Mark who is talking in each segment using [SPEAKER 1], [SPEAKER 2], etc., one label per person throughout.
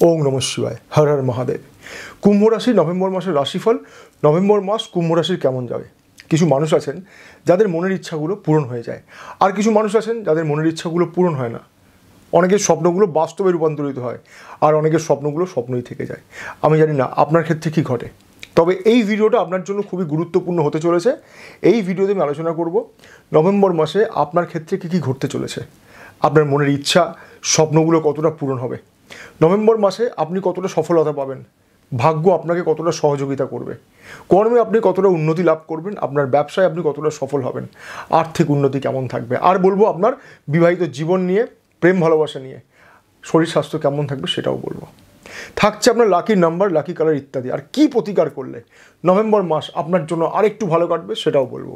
[SPEAKER 1] ওম নমঃ শিবায়। হর হর মহাদেব। কুম্ভ রাশি নভেম্বর মাসের রাশিফল। নভেম্বর মাস কুম্ভ রাশির কেমন যাবে? কিছু মানুষ আছেন যাদের মনের ইচ্ছাগুলো পূরণ হয়ে যায়, আর কিছু মানুষ আছেন যাদের মনের ইচ্ছাগুলো পূরণ হয় না। অনেকের স্বপ্নগুলো বাস্তবে রূপান্তরিত হয়, আর অনেকের স্বপ্নগুলো স্বপ্নই থেকে যায়। আমি জানি না আপনার ক্ষেত্রে কী ঘটে, তবে এই ভিডিওটা আপনার জন্য খুবই গুরুত্বপূর্ণ হতে চলেছে। এই ভিডিওতে আমি আলোচনা করব নভেম্বর মাসে আপনার ক্ষেত্রে কী কী ঘটতে চলেছে, আপনার মনের ইচ্ছা স্বপ্নগুলো কতটা পূরণ হবে, নভেম্বর মাসে আপনি কতটা সফলতা পাবেন, ভাগ্য আপনাকে কতটা সহযোগিতা করবে, কর্মে আপনি কতটা উন্নতি লাভ করবেন, আপনার ব্যবসায় আপনি কতটা সফল হবেন, আর্থিক উন্নতি কেমন থাকবে, আর বলবো আপনার বিবাহিত জীবন নিয়ে, প্রেম ভালোবাসা নিয়ে, শরীর স্বাস্থ্য কেমন থাকবে সেটাও বলবো। থাকছে আপনার লাকি নাম্বার, লাকি কালার ইত্যাদি, আর কী প্রতিকার করলে নভেম্বর মাস আপনার জন্য আরেকটু ভালো কাটবে সেটাও বলবো।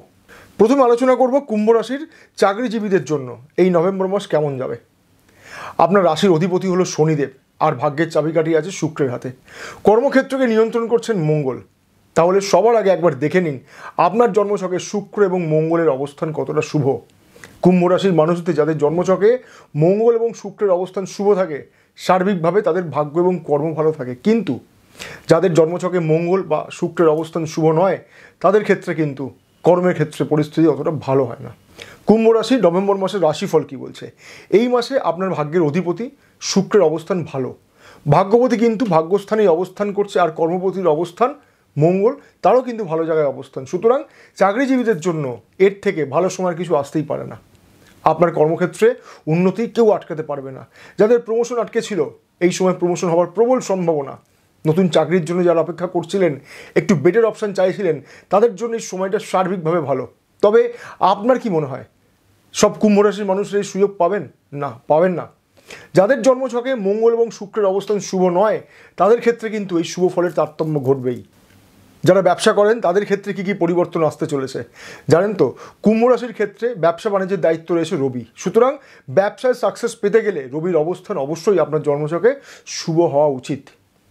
[SPEAKER 1] প্রথমে আলোচনা করব কুম্ভ রাশির চাকরিজীবীদের জন্য এই নভেম্বর মাস কেমন যাবে। আপনার রাশির অধিপতি হলো শনিদেব, আর ভাগ্যের চাবিকাঠি আছে শুক্রের হাতে। কর্মক্ষেত্রকে নিয়ন্ত্রণ করছেন মঙ্গল। তাহলে সবার আগে একবার দেখে নিন আপনার জন্মছকে শুক্র এবং মঙ্গলের অবস্থান কতটা শুভ। কুম্ভ রাশির মানুষদের যাদের জন্মছকে মঙ্গল এবং শুক্রের অবস্থান শুভ থাকে, সার্বিকভাবে তাদের ভাগ্য এবং কর্ম ভালো থাকে। কিন্তু যাদের জন্মছকে মঙ্গল বা শুক্রের অবস্থান শুভ নয়, তাদের ক্ষেত্রে কিন্তু কর্মের ক্ষেত্রে পরিস্থিতি অতটা ভালো হয় না। কুম্ভ রাশি নভেম্বর মাসের রাশিফল কী বলছে? এই মাসে আপনার ভাগ্যের অধিপতি শুক্রের অবস্থান ভালো। ভাগ্যপতি কিন্তু ভাগ্যস্থানেই অবস্থান করছে, আর কর্মপতির অবস্থান মঙ্গল, তারও কিন্তু ভালো জায়গায় অবস্থান। সুতরাং চাকরিজীবীদের জন্য এর থেকে ভালো সময় কিছু আসতেই পারে না। আপনার কর্মক্ষেত্রে উন্নতি কেউ আটকাতে পারবে না। যাদের প্রমোশন আটকে ছিল, এই সময় প্রমোশন হওয়ার প্রবল সম্ভাবনা। নতুন চাকরির জন্য যারা অপেক্ষা করছিলেন, একটু বেটার অপশান চাইছিলেন, তাদের জন্য এই সময়টা সার্বিকভাবে ভালো। তবে আপনার কি মনে হয় সব কুম্ভ রাশির মানুষরা এই সুযোগ পাবেন? না, পাবেন না। যাদের জন্মছকে মঙ্গল এবং শুক্রের অবস্থান শুভ নয়, তাদের ক্ষেত্রে কিন্তু এই শুভ ফলের তারতম্য ঘটবেই। যারা ব্যবসা করেন তাদের ক্ষেত্রে কী কী পরিবর্তন আসতে চলেছে জানেন তো? কুম্ভ রাশির ক্ষেত্রে ব্যবসা বাণিজ্যের দায়িত্ব রয়েছে রবি। সুতরাং ব্যবসায় সাকসেস পেতে গেলে রবির অবস্থান অবশ্যই আপনার জন্মছকে শুভ হওয়া উচিত।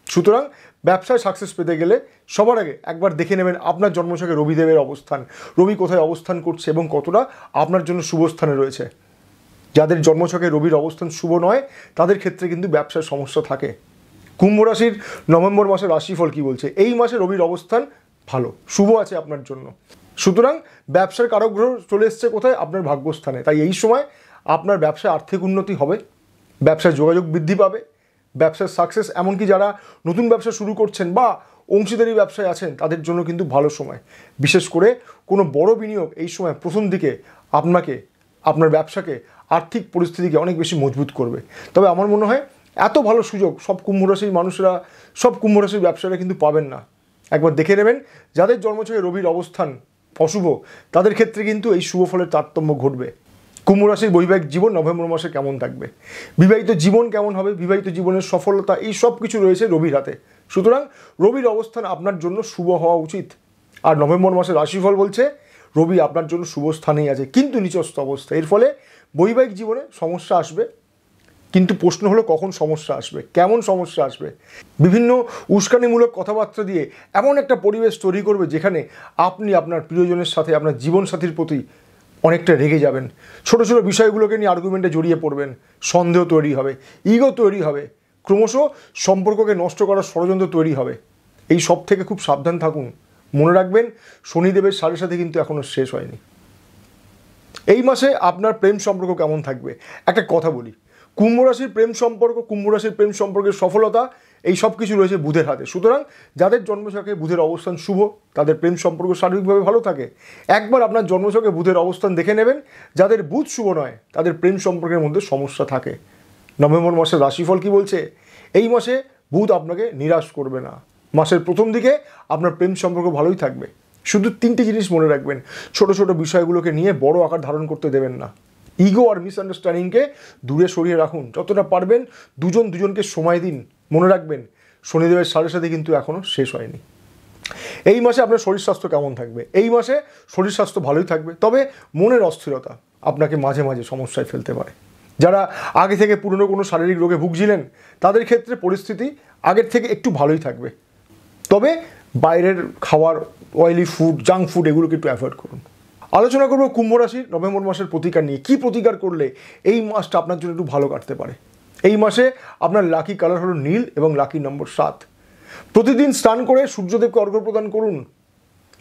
[SPEAKER 1] সুতরাং ব্যবসায় সাকসেস পেতে গেলে সবার আগে একবার দেখে নেবেন আপনার জন্মছকে রবিদেবের অবস্থান, রবি কোথায় অবস্থান করছে এবং কতটা আপনার জন্য শুভ স্থানে রয়েছে। যাদের জন্মছকে রবির অবস্থান শুভ নয়, তাদের ক্ষেত্রে কিন্তু ব্যবসায় সমস্যা থাকে। কুম্ভ রাশির নভেম্বর মাসের রাশিফল কী বলছে? এই মাসে রবির অবস্থান ভালো, শুভ আছে আপনার জন্য। সুতরাং ব্যবসার কারক গ্রহ চলে এসছে কোথায়? আপনার ভাগ্যস্থানে। তাই এই সময় আপনার ব্যবসায় আর্থিক উন্নতি হবে, ব্যবসায় যোগাযোগ বৃদ্ধি পাবে, ব্যবসার সাকসেস, এমনকি যারা নতুন ব্যবসা শুরু করছেন বা অংশীদারি ব্যবসায় আছেন, তাদের জন্য কিন্তু ভালো সময়। বিশেষ করে কোনো বড় বিনিয়োগ এই সময় প্রথম দিকে আপনার ব্যবসাকে, আর্থিক পরিস্থিতিকে অনেক বেশি মজবুত করবে। তবে আমার মনে হয় এত ভালো সুযোগ সব কুম্ভ রাশির মানুষরা, সব কুম্ভ রাশির ব্যবসায়ীরা কিন্তু পাবেন না। একবার দেখে নেবেন যাদের জন্মছকে রবির অবস্থান অশুভ, তাদের ক্ষেত্রে কিন্তু এই শুভ ফলের তারতম্য ঘটবে। কুম্ভ রাশির বৈবাহিক জীবন নভেম্বর মাসে কেমন থাকবে, বিবাহিত জীবন কেমন হবে, বিবাহিত জীবনের সফলতা, এই সব কিছু রয়েছে রবির হাতে। সুতরাং রবির অবস্থান আপনার জন্য শুভ হওয়া উচিত। আর নভেম্বর মাসের রাশিফল বলছে রবি আপনার জন্য শুভ স্থানেই আছে, কিন্তু নিচস্থ অবস্থা। এর ফলে বৈবাহিক জীবনে সমস্যা আসবে। কিন্তু প্রশ্ন হলো কখন সমস্যা আসবে, কেমন সমস্যা আসবে? বিভিন্ন উস্কানিমূলক কথাবার্তা দিয়ে এমন একটা পরিবেশ তৈরি করবে যেখানে আপনি আপনার প্রিয়জনের সাথে, আপনার জীবনসাথীর প্রতি অনেকটা রেগে যাবেন। ছোট ছোট বিষয়গুলোকে নিয়ে আর্গুমেন্টে জড়িয়ে পড়বেন, সন্দেহ তৈরি হবে, ইগো তৈরি হবে, ক্রমশ সম্পর্ককে নষ্ট করার ষড়যন্ত্র তৈরি হবে। এই সব থেকে খুব সাবধান থাকুন। মনে রাখবেন শনিদেবের সাথে কিন্তু এখনও শেষ হয়নি। এই মাসে আপনার প্রেম সম্পর্ক কেমন থাকবে? একটা কথা বলি, কুম্ভ রাশির প্রেম সম্পর্কের সফলতা এই সব কিছু রয়েছে বুধের হাতে। সুতরাং যাদের জন্মছকে বুধের অবস্থান শুভ, তাদের প্রেম সম্পর্ক সার্বিকভাবে ভালো থাকে। একবার আপনার জন্মছকে বুধের অবস্থান দেখে নেবেন। যাদের বুধ শুভ নয়, তাদের প্রেম সম্পর্কের মধ্যে সমস্যা থাকে। নভেম্বর মাসের রাশিফল কী বলছে? এই মাসে বুধ আপনাকে নিরাশ করবে না। মাসের প্রথম দিকে আপনার প্রেম সম্পর্ক ভালোই থাকবে। শুধু তিনটি জিনিস মনে রাখবেন, ছোট ছোট বিষয়গুলোকে নিয়ে বড় আকার ধারণ করতে দেবেন না। ইগো আর মিসআন্ডারস্ট্যান্ডিংকে দূরে সরিয়ে রাখুন। যতটা পারবেন দুজনকে সময় দিন। মনে রাখবেন শনিদেবের সাথে কিন্তু এখনও শেষ হয়নি। এই মাসে আপনার শরীর স্বাস্থ্য কেমন থাকবে? এই মাসে শরীর স্বাস্থ্য ভালোই থাকবে, তবে মনের অস্থিরতা আপনাকে মাঝে মাঝে সমস্যায় ফেলতে পারে। যারা আগে থেকে পুরনো কোনো শারীরিক রোগে ভুগছিলেন, তাদের ক্ষেত্রে পরিস্থিতি আগের থেকে একটু ভালোই থাকবে। তবে বাইরের খাবার, অয়েলি ফুড, জাঙ্ক ফুড এগুলোকে একটু অ্যাভয়েড করুন। আলোচনা করব কুম্ভ রাশির নভেম্বর মাসের প্রতিকার নিয়ে। কী প্রতিকার করলে এই মাসটা আপনার জন্য একটু ভালো কাটতে পারে। এই মাসে আপনার লাকি কালার হলো নীল এবং লাকি নম্বর 7। প্রতিদিন স্নান করে সূর্যদেবকে অর্ঘ্য প্রদান করুন।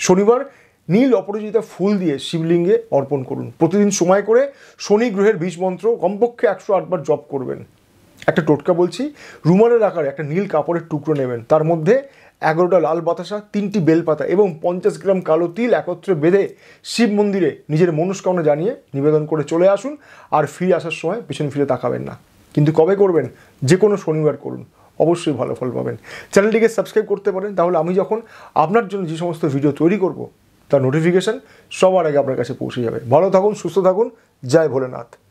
[SPEAKER 1] শনিবার নীল অপরাজিতা ফুল দিয়ে শিবলিঙ্গে অর্পণ করুন। প্রতিদিন সময় করে শনি গ্রহের বীজ মন্ত্র কমপক্ষে 108 বার জপ করবেন। একটা টোটকা বলছি, রুমালের আকারে একটা নীল কাপড়ের টুকরো নেবেন, তার মধ্যে 11টা লাল বাতাসা, 3টি বেলপাতা এবং 50 গ্রাম কালো তিল একত্রে বেঁধে শিব মন্দিরে নিজের মনস্কামনা জানিয়ে নিবেদন করে চলে আসুন। আর ফিরে আসার সময় পেছন ফিরে তাকাবেন না। কিন্তু কবে করবেন? যে কোনো শনিবার করুন, অবশ্যই ভালো ফল পাবেন। চ্যানেলটিকে সাবস্ক্রাইব করতে পারেন, তাহলে আমি যখন আপনার জন্য যে সমস্ত ভিডিও তৈরি করব তার নোটিফিকেশান সবার আগে আপনার কাছে পৌঁছে যাবে। ভালো থাকুন, সুস্থ থাকুন, জয় ভোলেনাথ।